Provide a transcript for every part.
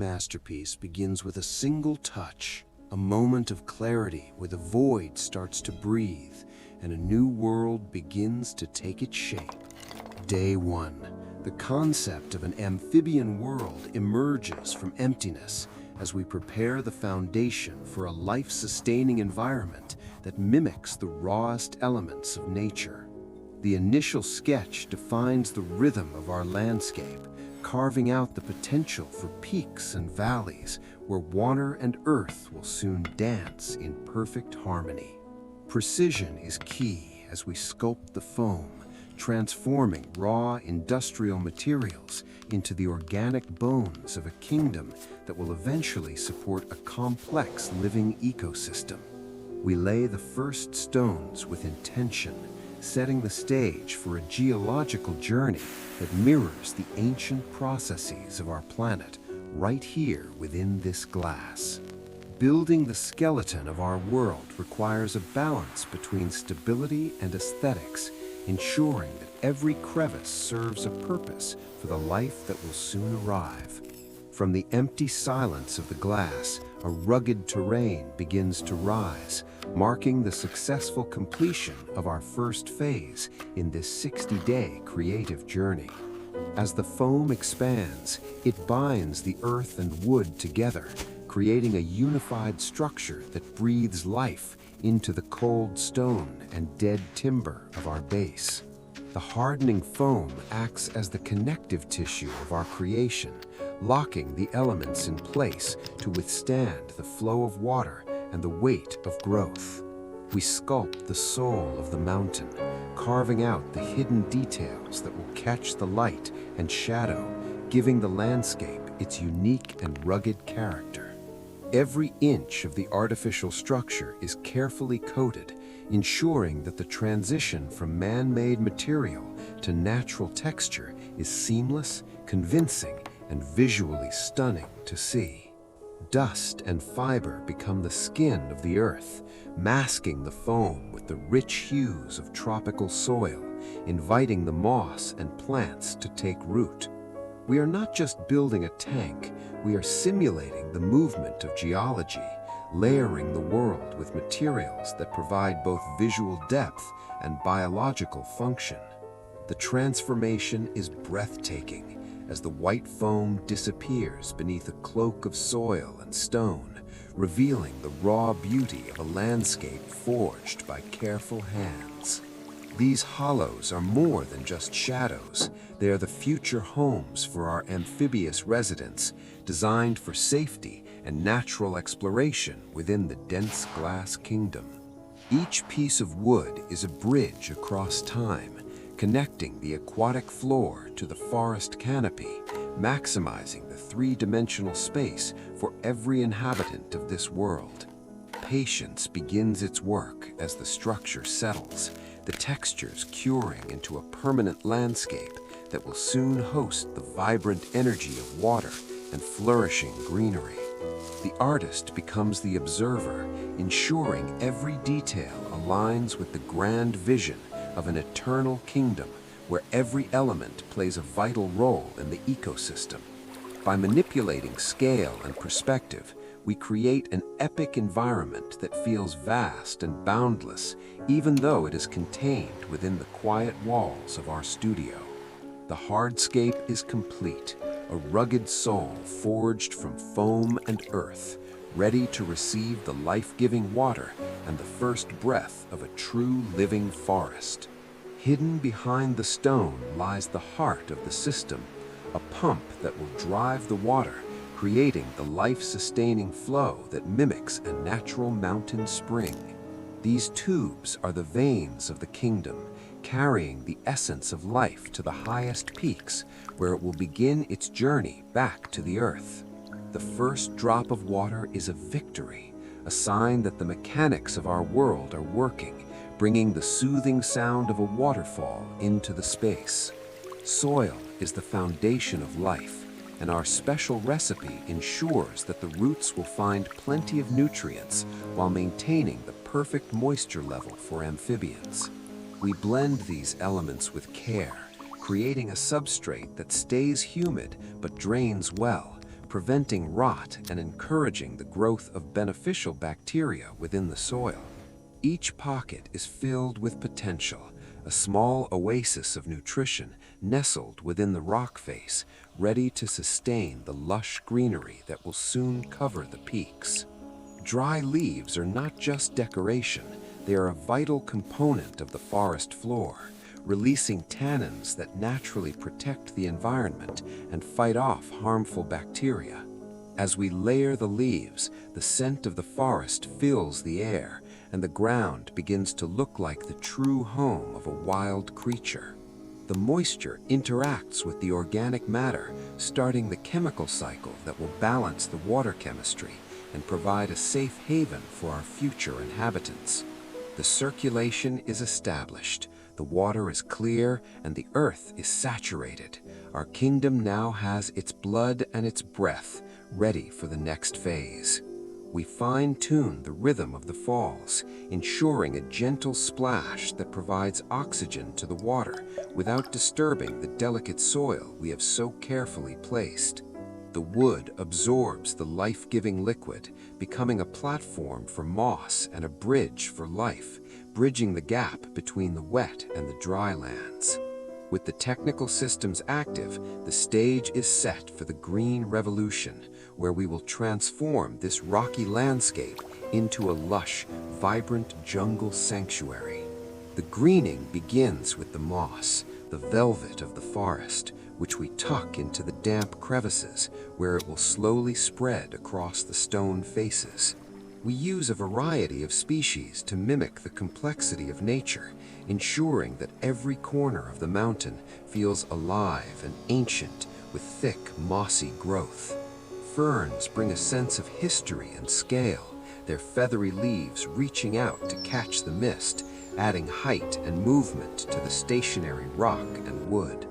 masterpiece begins with a single touch, a moment of clarity where the void starts to breathe and a new world begins to take its shape. Day 1. The concept of an amphibian world emerges from emptiness as we prepare the foundation for a life-sustaining environment that mimics the rawest elements of nature. The initial sketch defines the rhythm of our landscape, carving out the potential for peaks and valleys where water and earth will soon dance in perfect harmony. Precision is key as we sculpt the foam, transforming raw industrial materials into the organic bones of a kingdom that will eventually support a complex living ecosystem. We lay the first stones with intention, setting the stage for a geological journey that mirrors the ancient processes of our planet right here within this glass. Building the skeleton of our world requires a balance between stability and aesthetics, ensuring that every crevice serves a purpose for the life that will soon arrive. From the empty silence of the glass, a rugged terrain begins to rise, marking the successful completion of our first phase in this 60-day creative journey. As the foam expands, it binds the earth and wood together, creating a unified structure that breathes life into the cold stone and dead timber of our base. The hardening foam acts as the connective tissue of our creation, locking the elements in place to withstand the flow of water and the weight of growth. We sculpt the soul of the mountain, carving out the hidden details that will catch the light and shadow, giving the landscape its unique and rugged character. Every inch of the artificial structure is carefully coated, ensuring that the transition from man-made material to natural texture is seamless, convincing, and visually stunning to see. Dust and fiber become the skin of the earth, masking the foam with the rich hues of tropical soil, inviting the moss and plants to take root. We are not just building a tank, we are simulating the movement of geology, layering the world with materials that provide both visual depth and biological function. The transformation is breathtaking as the white foam disappears beneath a cloak of soil and stone, revealing the raw beauty of a landscape forged by careful hands. These hollows are more than just shadows. They are the future homes for our amphibious residents, designed for safety and natural exploration within the dense glass kingdom. Each piece of wood is a bridge across time, connecting the aquatic floor to the forest canopy, maximizing the three-dimensional space for every inhabitant of this world. Patience begins its work as the structure settles, the textures curing into a permanent landscape that will soon host the vibrant energy of water and flourishing greenery. The artist becomes the observer, ensuring every detail aligns with the grand vision of an eternal kingdom where every element plays a vital role in the ecosystem. By manipulating scale and perspective, we create an epic environment that feels vast and boundless, even though it is contained within the quiet walls of our studio. The hardscape is complete, a rugged soul forged from foam and earth, ready to receive the life-giving water and the first breath of a true living forest. Hidden behind the stone lies the heart of the system, a pump that will drive the water, creating the life-sustaining flow that mimics a natural mountain spring. These tubes are the veins of the kingdom, carrying the essence of life to the highest peaks, where it will begin its journey back to the earth. The first drop of water is a victory, a sign that the mechanics of our world are working, bringing the soothing sound of a waterfall into the space. Soil is the foundation of life, and our special recipe ensures that the roots will find plenty of nutrients while maintaining the perfect moisture level for amphibians. We blend these elements with care, creating a substrate that stays humid but drains well, preventing rot and encouraging the growth of beneficial bacteria within the soil. Each pocket is filled with potential, a small oasis of nutrition nestled within the rock face, ready to sustain the lush greenery that will soon cover the peaks. Dry leaves are not just decoration, they are a vital component of the forest floor, releasing tannins that naturally protect the environment and fight off harmful bacteria. As we layer the leaves, the scent of the forest fills the air, and the ground begins to look like the true home of a wild creature. The moisture interacts with the organic matter, starting the chemical cycle that will balance the water chemistry and provide a safe haven for our future inhabitants. The circulation is established, the water is clear, and the earth is saturated. Our kingdom now has its blood and its breath, ready for the next phase. We fine-tune the rhythm of the falls, ensuring a gentle splash that provides oxygen to the water without disturbing the delicate soil we have so carefully placed. The wood absorbs the life-giving liquid, becoming a platform for moss and a bridge for life, bridging the gap between the wet and the dry lands. With the technical systems active, the stage is set for the green revolution, where we will transform this rocky landscape into a lush, vibrant jungle sanctuary. The greening begins with the moss, the velvet of the forest, which we tuck into the damp crevices, where it will slowly spread across the stone faces. We use a variety of species to mimic the complexity of nature, ensuring that every corner of the mountain feels alive and ancient with thick, mossy growth. Ferns bring a sense of history and scale, their feathery leaves reaching out to catch the mist, adding height and movement to the stationary rock and wood.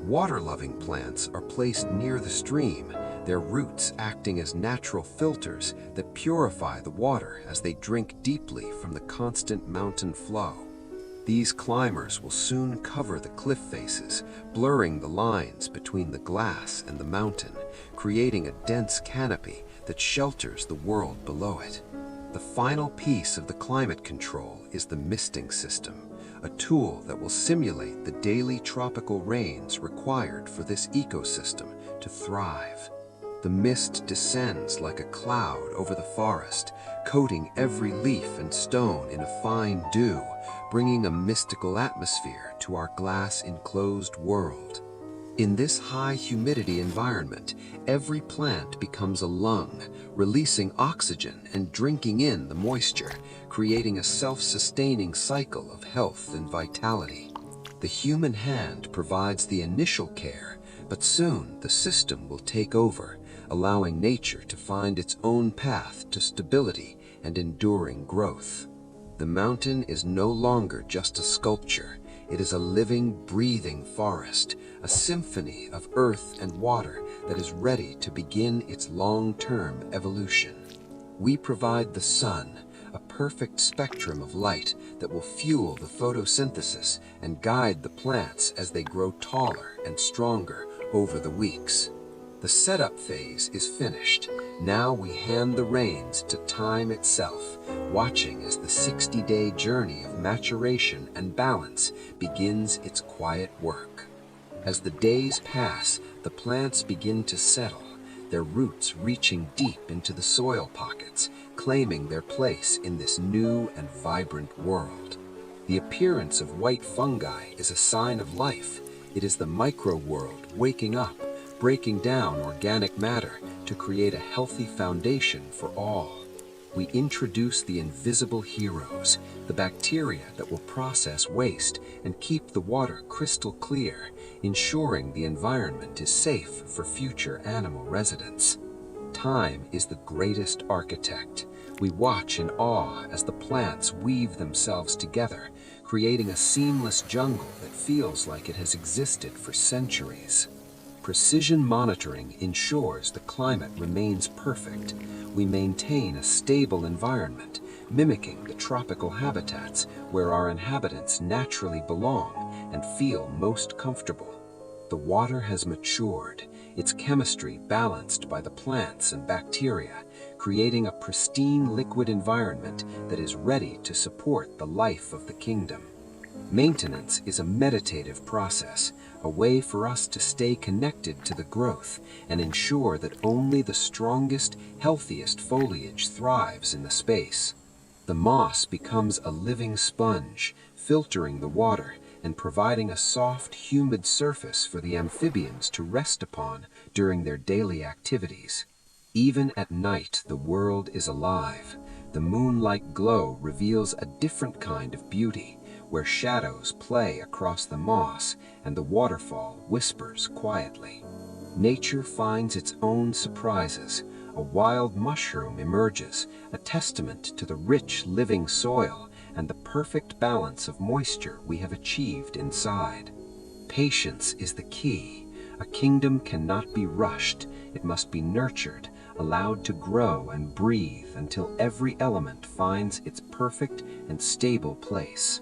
Water-loving plants are placed near the stream, their roots acting as natural filters that purify the water as they drink deeply from the constant mountain flow. These climbers will soon cover the cliff faces, blurring the lines between the glass and the mountain, creating a dense canopy that shelters the world below it. The final piece of the climate control is the misting system, a tool that will simulate the daily tropical rains required for this ecosystem to thrive. The mist descends like a cloud over the forest, coating every leaf and stone in a fine dew, bringing a mystical atmosphere to our glass-enclosed world. In this high-humidity environment, every plant becomes a lung, releasing oxygen and drinking in the moisture, creating a self-sustaining cycle of health and vitality. The human hand provides the initial care, but soon the system will take over, allowing nature to find its own path to stability and enduring growth. The mountain is no longer just a sculpture. It is a living, breathing forest, a symphony of earth and water that is ready to begin its long-term evolution. We provide the sun, a perfect spectrum of light that will fuel the photosynthesis and guide the plants as they grow taller and stronger over the weeks. The setup phase is finished. Now we hand the reins to time itself, watching as the 60-day journey of maturation and balance begins its quiet work. As the days pass, the plants begin to settle, their roots reaching deep into the soil pockets, claiming their place in this new and vibrant world. The appearance of white fungi is a sign of life. It is the micro-world waking up, breaking down organic matter to create a healthy foundation for all. We introduce the invisible heroes, the bacteria that will process waste and keep the water crystal clear, ensuring the environment is safe for future animal residents. Time is the greatest architect. We watch in awe as the plants weave themselves together, creating a seamless jungle that feels like it has existed for centuries. Precision monitoring ensures the climate remains perfect. We maintain a stable environment, mimicking the tropical habitats where our inhabitants naturally belong and feel most comfortable. The water has matured, its chemistry balanced by the plants and bacteria, creating a pristine liquid environment that is ready to support the life of the kingdom. Maintenance is a meditative process, a way for us to stay connected to the growth and ensure that only the strongest, healthiest foliage thrives in the space. The moss becomes a living sponge, filtering the water and providing a soft, humid surface for the amphibians to rest upon during their daily activities. Even at night, the world is alive. The moonlight glow reveals a different kind of beauty, where shadows play across the moss and the waterfall whispers quietly. Nature finds its own surprises. A wild mushroom emerges, a testament to the rich living soil and the perfect balance of moisture we have achieved inside. Patience is the key. A kingdom cannot be rushed. It must be nurtured, allowed to grow and breathe until every element finds its perfect and stable place.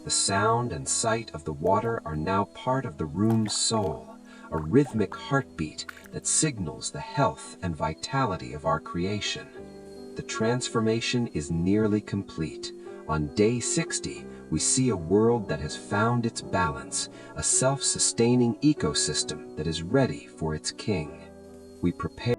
The sound and sight of the water are now part of the room's soul, a rhythmic heartbeat that signals the health and vitality of our creation. The transformation is nearly complete. On day 60, we see a world that has found its balance, a self-sustaining ecosystem that is ready for its king. We prepare